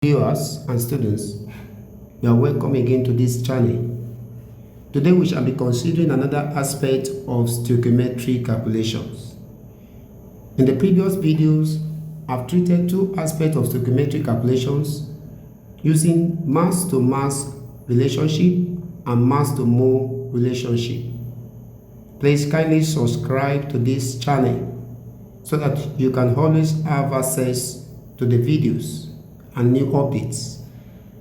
Viewers and students, you are welcome again to this channel. Today we shall be considering another aspect of stoichiometric calculations. In the previous videos, I've treated two aspects of stoichiometric calculations using mass to mass relationship and mass to mole relationship. Please kindly subscribe to this channel so that you can always have access to the videos and new updates.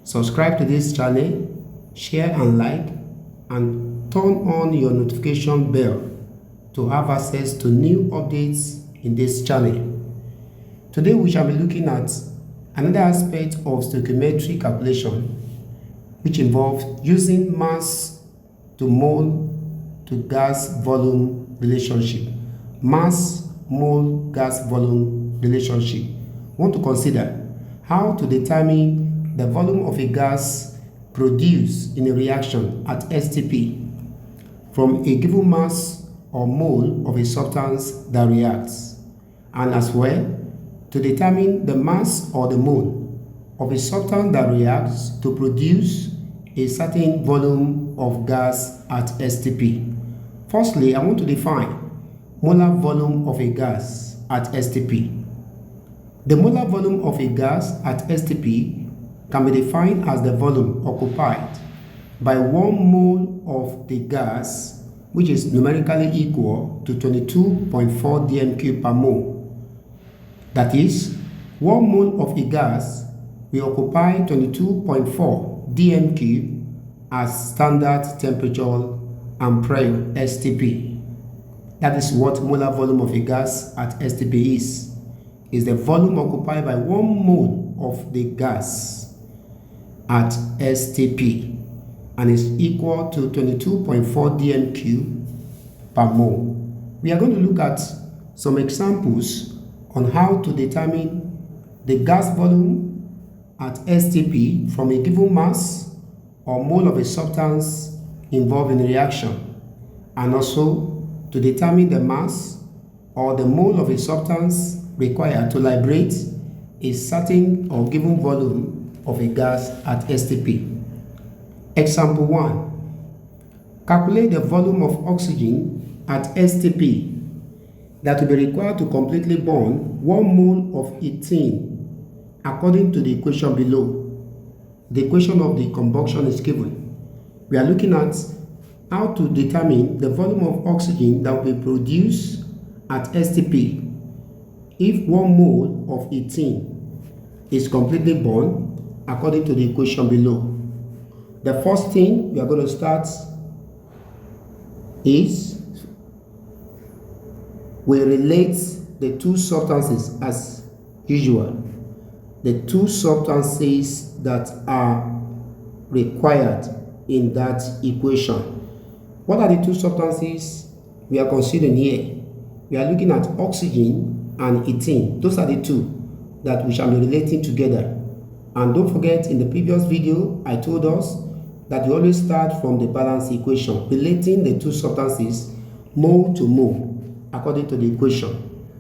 Subscribe to this channel, share and like, and turn on your notification bell to have access to new updates in this channel. Today we shall be looking at another aspect of stoichiometric calculation, which involves using mass to mole to gas volume relationship. Mass mole gas volume relationship. We want to consider how to determine the volume of a gas produced in a reaction at STP from a given mass or mole of a substance that reacts, and as well to determine the mass or the mole of a substance that reacts to produce a certain volume of gas at STP. Firstly, I want to define molar volume of a gas at STP. The molar volume of a gas at STP can be defined as the volume occupied by 1 mole of the gas, which is numerically equal to 22.4 dm³ per mole. That is, 1 mole of a gas will occupy 22.4 dm³ as standard temperature and pressure STP. That is what molar volume of a gas at STP is the volume occupied by 1 mole of the gas at STP and is equal to 22.4 dm³ per mole. We are going to look at some examples on how to determine the gas volume at STP from a given mass or mole of a substance involved in a reaction, and also to determine the mass or the mole of a substance required to liberate a certain or given volume of a gas at STP. Example 1. Calculate the volume of oxygen at STP that will be required to completely burn 1 mole of ethene according to the equation below. The equation of the combustion is given. We are looking at how to determine the volume of oxygen that will be produced at STP if 1 mole of ethene is completely burned according to the equation below. The first thing we are going to start is we relate the two substances as usual. The two substances that are required in that equation. What are the two substances we are considering here? We are looking at oxygen and ethene. Those are the two that we shall be relating together. And don't forget, in the previous video I told us that you always start from the balance equation, relating the two substances mole to mole according to the equation.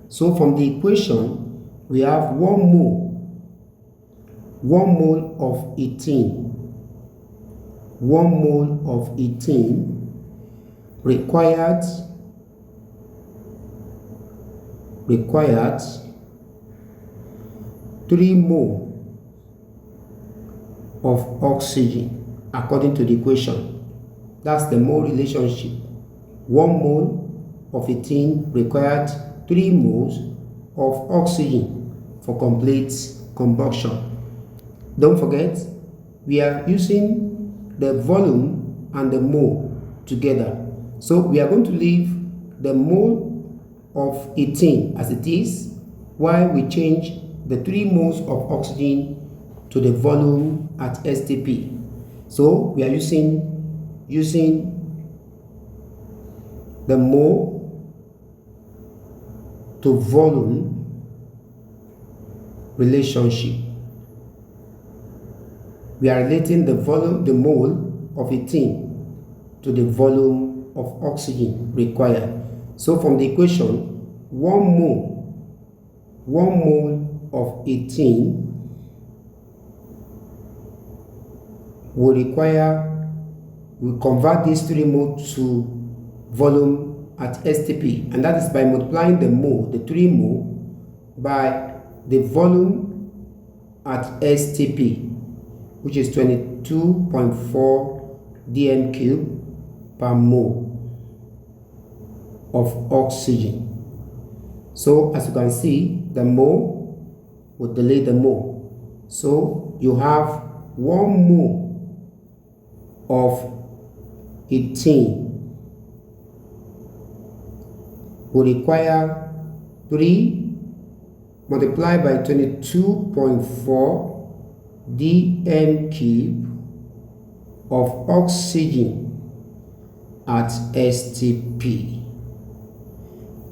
So from the equation we have 1 mole of ethene. 1 mole of ethene required 3 mole of oxygen according to the equation. That's the mole relationship. 1 mole of ethene required 3 moles of oxygen for complete combustion. Don't forget, we are using the volume and the mole together. So we are going to leave the mole of ethene as it is, while we change the 3 moles of oxygen to the volume at STP. So we are using the mole to volume relationship. We are relating the mole of ethene to the volume of oxygen required. So from the equation, 1 mole of ethene we convert these 3 mole to volume at STP, and that is by multiplying the mole, the 3 mole, by the volume at STP, which is 22.4 dm cube per mole of oxygen. So as you can see, the mole will delete the mole. So you have 1 mole of ethane will require 3 multiplied by 22.4 dm cube of oxygen at STP,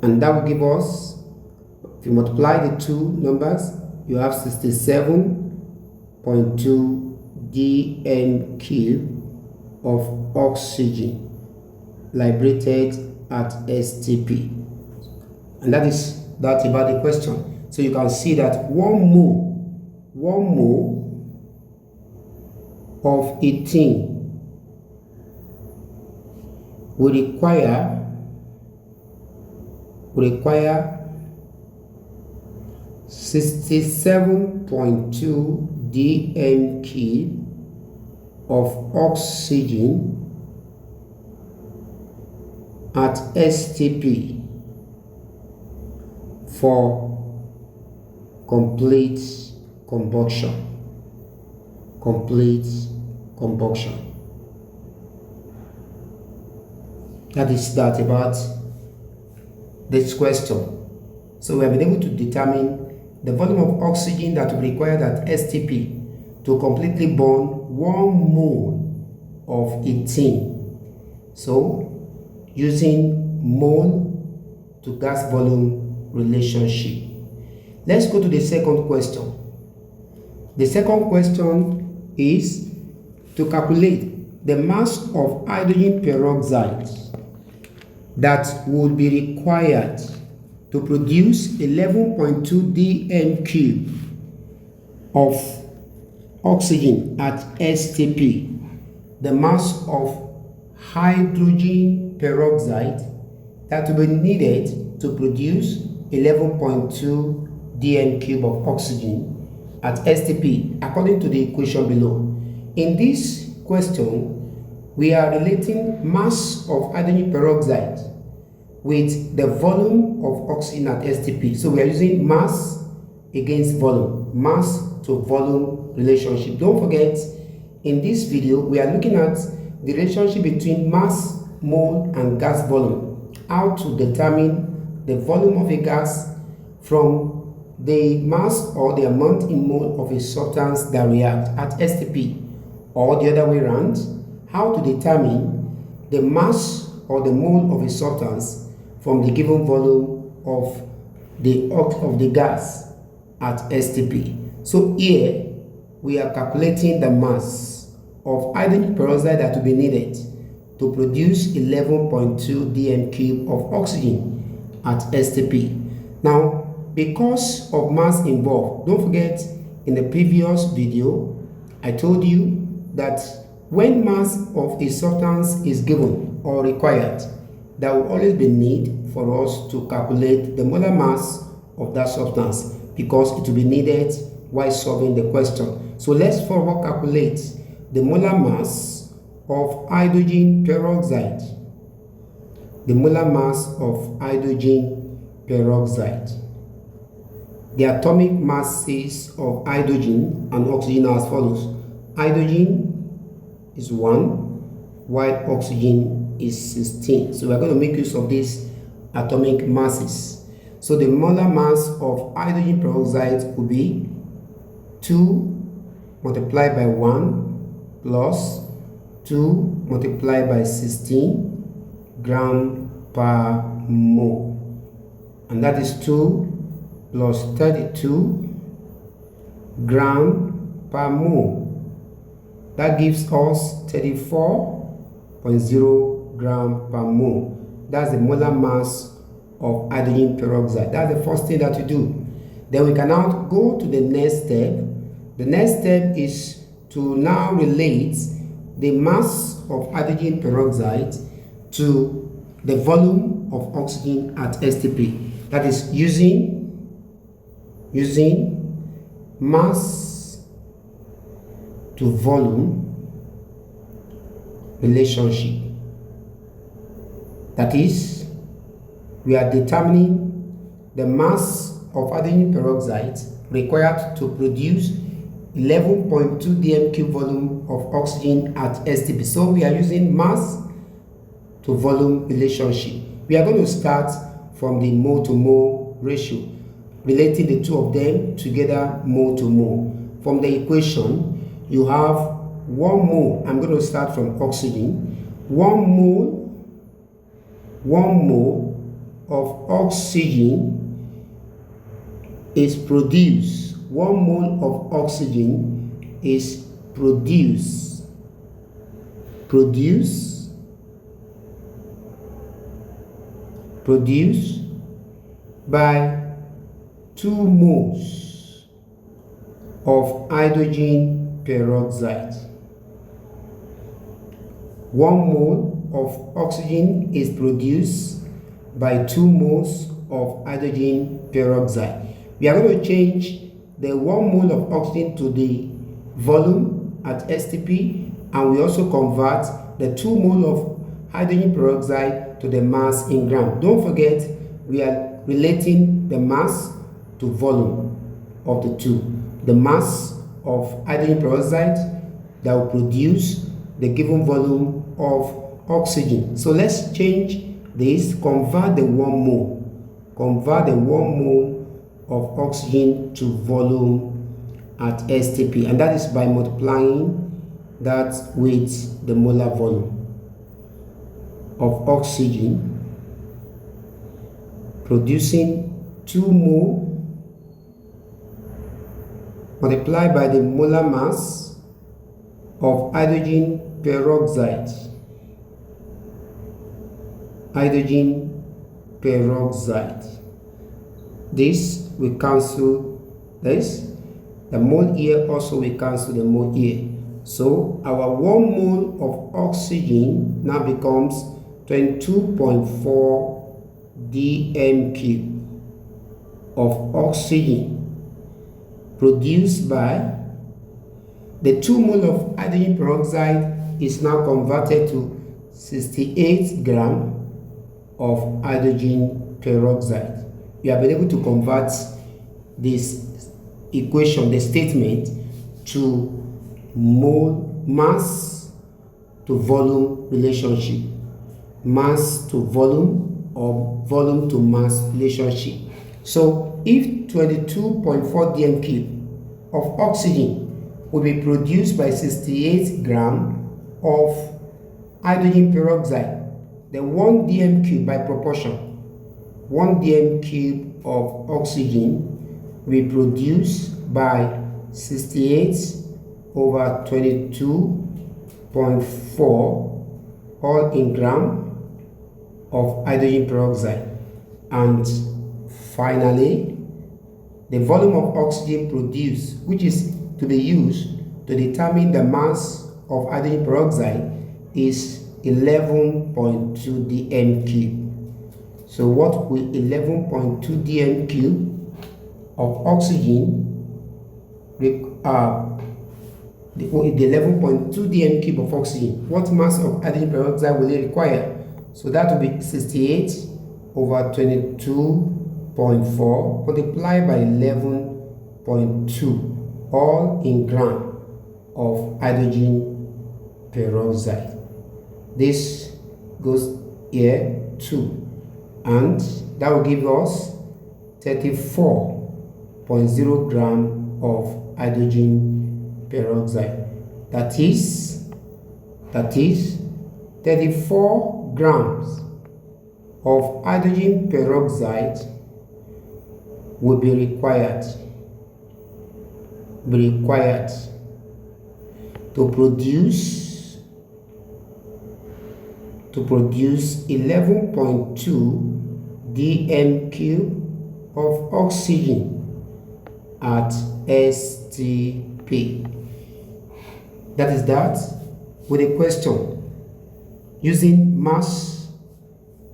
and that will give us, if you multiply the 2 numbers, you have 67.2 dm cube of oxygen liberated at STP, and that is that about the question. So you can see that 1 mole of ethane will require 67.2 dm cube of oxygen at STP for complete combustion. That is that about this question. So we have been able to determine the volume of oxygen that will be required at STP to completely burn 1 mole of ethane. So using mole to gas volume relationship. Let's go to the second question. The second question is to calculate the mass of hydrogen peroxide that would be required to produce 11.2 dm cube of oxygen at STP. The mass of hydrogen peroxide that will be needed to produce 11.2 dm cube of oxygen at STP according to the equation below. In this question, we are relating mass of hydrogen peroxide with the volume of oxygen at STP. So we are using mass against volume, mass to volume relationship. Don't forget, in this video, we are looking at the relationship between mass, mole, and gas volume. How to determine the volume of a gas from the mass or the amount in mole of a substance that reacts at STP, or the other way around, how to determine the mass or the mole of a substance from the given volume of the gas at STP. So here we are calculating the mass of hydrogen peroxide that will be needed to produce 11.2 dm cube of oxygen at STP. Now, because of mass involved, don't forget, in the previous video I told you that when mass of a substance is given or required, there will always be need for us to calculate the molar mass of that substance, because it will be needed while solving the question. So let's forward calculate the molar mass of hydrogen peroxide. The molar mass of hydrogen peroxide. The atomic masses of hydrogen and oxygen are as follows. Hydrogen is 1, while oxygen is 16. So we are going to make use of these atomic masses. So the molar mass of hydrogen peroxide will be 2 multiplied by 1 plus 2 multiplied by 16 gram per mole, and that is 2 plus 32 gram per mole. That gives us 34.0 gram per mole. That's the molar mass of hydrogen peroxide. That's the first thing that you do. Then we can now go to the next step. The next step is to now relate the mass of hydrogen peroxide to the volume of oxygen at STP. That is using mass to volume relationship. That is, we are determining the mass of hydrogen peroxide required to produce 11.2 dm³ volume of oxygen at STP. So we are using mass to volume relationship. We are going to start from the mole to mole ratio, relating the two of them together, mole to mole. From the equation, you have 1 mole. I'm going to start from oxygen. 1 mole of oxygen is produced. 1 mole of oxygen is produced by 2 moles of hydrogen peroxide. 1 mole of oxygen is produced by 2 moles of hydrogen peroxide. We are going to change the 1 mole of oxygen to the volume at STP, and we also convert the 2 mole of hydrogen peroxide to the mass in gram. Don't forget, we are relating the mass to volume of the two. The mass of hydrogen peroxide that will produce the given volume of oxygen. So let's change this, convert the 1 mole of oxygen to volume at STP, and that is by multiplying that with the molar volume of oxygen, producing 2 mole multiplied by the molar mass of hydrogen peroxide. This will cancel this. The mole here also will cancel the mole here. So our 1 mole of oxygen now becomes 22.4 dm³ of oxygen produced by the 2 mole of hydrogen peroxide is now converted to 68 grams of hydrogen peroxide. We have been able to convert this equation, the statement, to mole mass to volume relationship, mass to volume or volume to mass relationship. So if 22.4 dm³ of oxygen will be produced by 68 grams of hydrogen peroxide, the 1 dm³ by proportion, 1 dm³ of oxygen will be produced by 68 over 22.4 all in gram of hydrogen peroxide. And finally, the volume of oxygen produced, which is to be used to determine the mass of hydrogen peroxide, is 11.2 dm³. So what will 11.2 dm³ of oxygen, the 11.2 dm³ of oxygen, what mass of hydrogen peroxide will it require? So that will be 68 over 22.4 multiplied by 11.2 all in gram of hydrogen peroxide. This goes here too, and that will give us 34.0 grams of hydrogen peroxide. That is 34 grams of hydrogen peroxide will be required to produce 11.2 dm³ of oxygen at STP. That is that. with a question using mass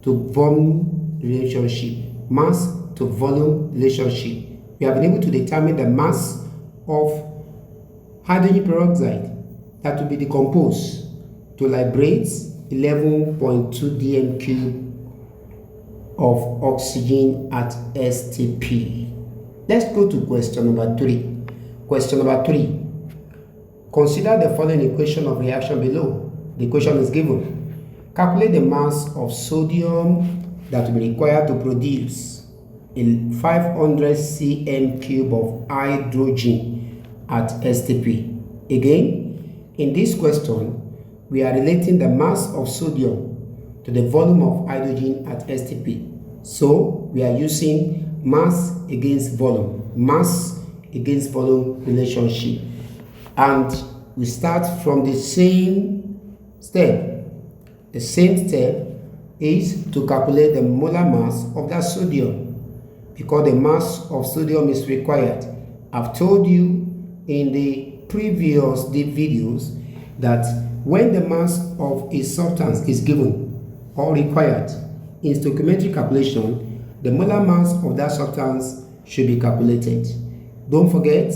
to volume relationship. Mass to volume relationship. We have been able to determine the mass of hydrogen peroxide that will be decomposed to liberate 11.2 dm cube of oxygen at STP. Let's go to question number 3. Question number 3. Consider the following equation of reaction below. The equation is given. Calculate the mass of sodium that will be required to produce a 500 cm cube of hydrogen at STP. Again, in this question, we are relating the mass of sodium to the volume of hydrogen at STP. So, we are using mass against volume relationship. And we start from the same step. The same step is to calculate the molar mass of that sodium, because the mass of sodium is required. I've told you in the previous videos that when the mass of a substance is given or required in stoichiometric calculation, the molar mass of that substance should be calculated. Don't forget,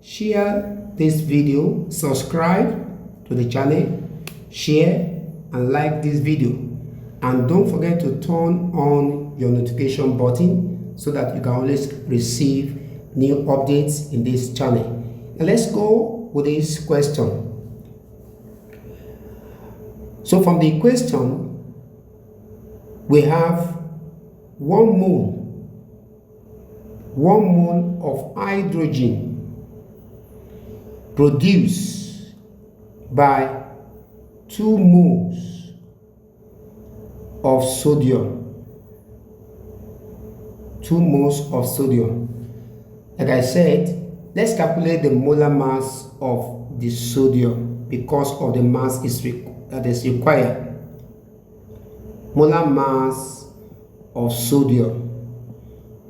share this video, subscribe to the channel, share and like this video, and don't forget to turn on your notification button so that you can always receive new updates in this channel. And let's go with this question. So from the question, we have 1 mole of hydrogen produced by 2 moles of sodium. 2 moles of sodium. Like I said, let's calculate the molar mass of the sodium because of the mass that is required. Molar mass of sodium.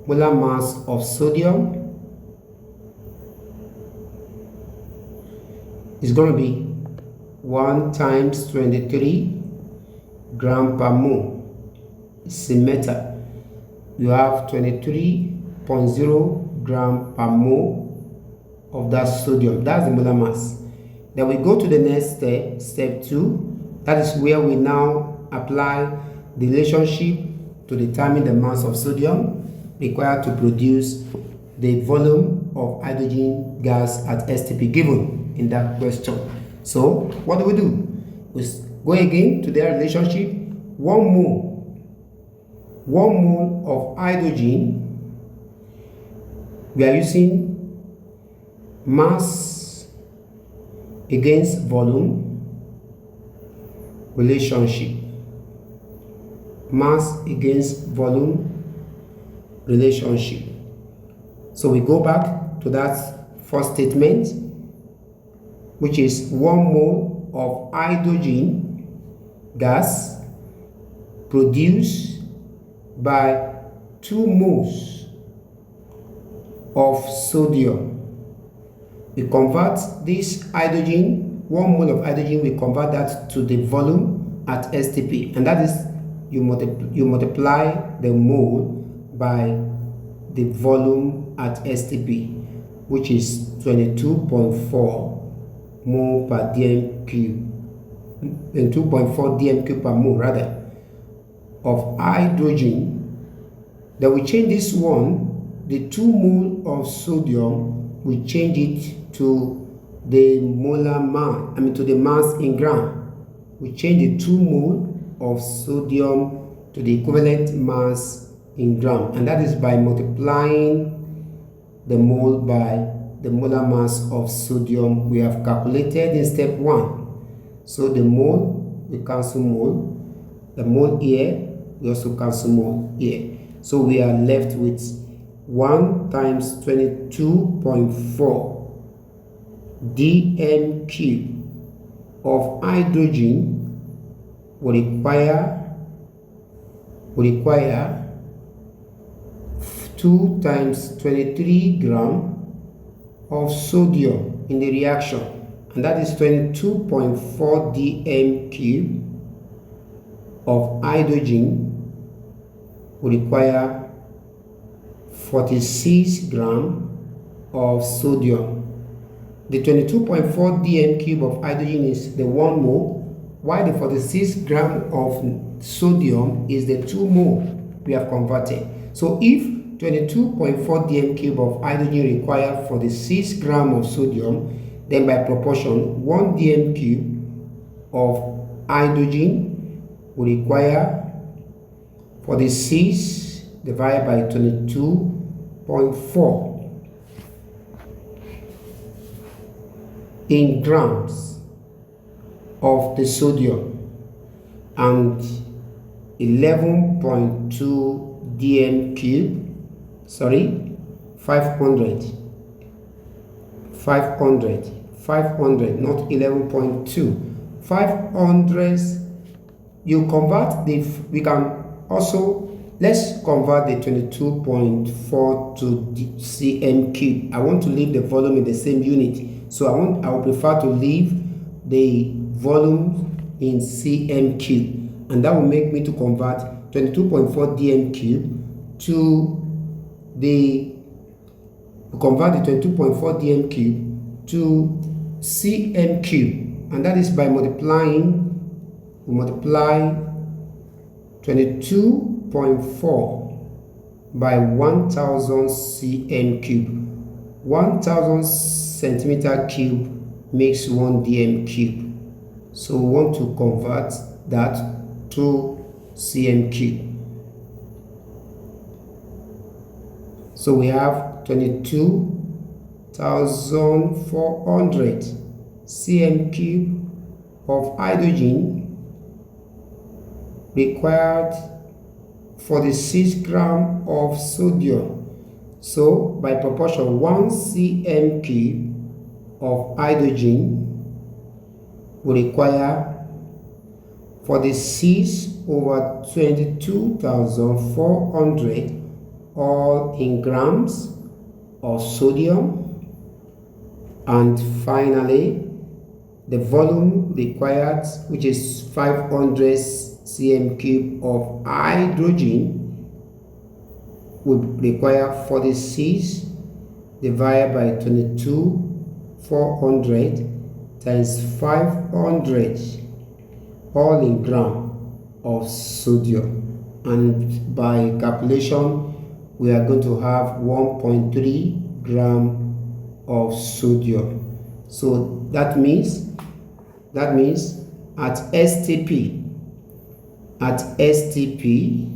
Molar mass of sodium is going to be 1 times 23 gram per mole. It's a meter. You have 23.0 gram per mole of that sodium. That's the molar mass. Then we go to the next step, step 2. That is where we now apply the relationship to determine the mass of sodium required to produce the volume of hydrogen gas at STP given in that question. So what do? We go again to their relationship. 1 mole of hydrogen, we are using mass against volume relationship. Mass against volume relationship. So we go back to that first statement, which is 1 mole of hydrogen gas produced by 2 moles of sodium. We convert this hydrogen, 1 mole of hydrogen, we convert that to the volume at STP, and that is you multiply the mole by the volume at STP, which is 22.4 mole per dm cube, and 2.4 dm cube per mole rather of hydrogen. Then we change this one, the 2 mole of sodium, we change it to the molar mass, to the mass in gram. We change the 2 mole of sodium to the equivalent mass in gram, and that is by multiplying the mole by the molar mass of sodium we have calculated in step 1. So the mole, we cancel mole, the mole here, we also cancel mole here. So we are left with 1 times 22.4 dm cube of hydrogen will require 2 times 23 gram of sodium in the reaction, and that is 22.4 dm cube of hydrogen will require 46 grams of sodium. The 22.4 dm cube of hydrogen is the 1 mole, while the 46 grams of sodium is the 2 mole we have converted. So if 22.4 dm cube of hydrogen require 46 grams of sodium, then by proportion 1 dm cube of hydrogen will require 46 divided by 22.4 in grams of the sodium and 11.2 dm cube, 500, not 11.2, 500. You convert the, we can also, let's convert the 22.4 to cm cube. I want to leave the volume in the same unit, so I would prefer to leave the volume in cm cube, and that will make me to convert 22.4 dm cube to the 22.4 dm cube to cm cube, and that is by multiplying. We multiply 22.4 by 1000 cm cube. 1000 centimeter cube makes 1 dm cube. So we want to convert that to cm cube. So we have 22,400 cm cube of hydrogen required 46 grams of sodium. So by proportion 1 cm cube of hydrogen will require 46 over 22,400 all in grams of sodium, and finally the volume required, which is 500 cm cube of hydrogen, would require 46 divided by 22,400 times 500 all in gram of sodium, and by calculation we are going to have 1.3 gram of sodium. So that means at STP at STP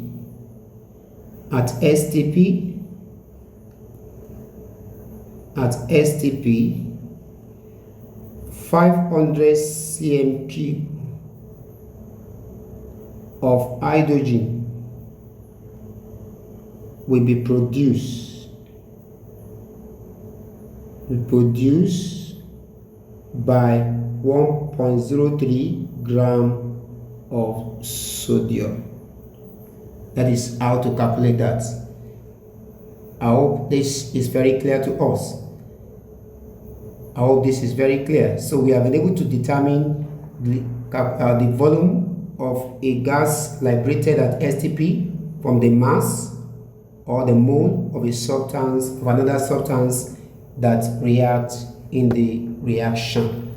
500 cm cube of hydrogen will be produced by 1.03 gram of sodium. That is how to calculate that. I hope this is very clear to us. I hope this is very clear. So we have been able to determine the volume of a gas liberated at STP from the mass or the mole of a substance, of another substance that reacts in the reaction.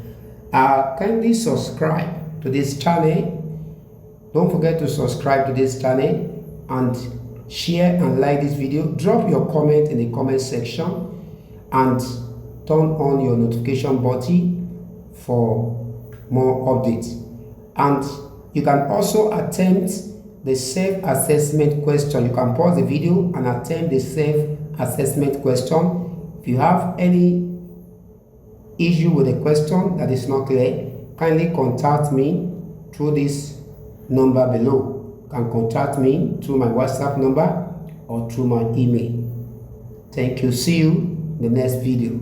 Kindly subscribe to this channel. Don't forget to subscribe to this channel and share and like this video. Drop your comment in the comment section and turn on your notification button for more updates. And you can also attempt the self-assessment question. You can pause the video and attempt the self-assessment question. If you have any issue with a question that is not clear, kindly contact me through this number below. You can contact me through my WhatsApp number or through my email. Thank you. See you in the next video.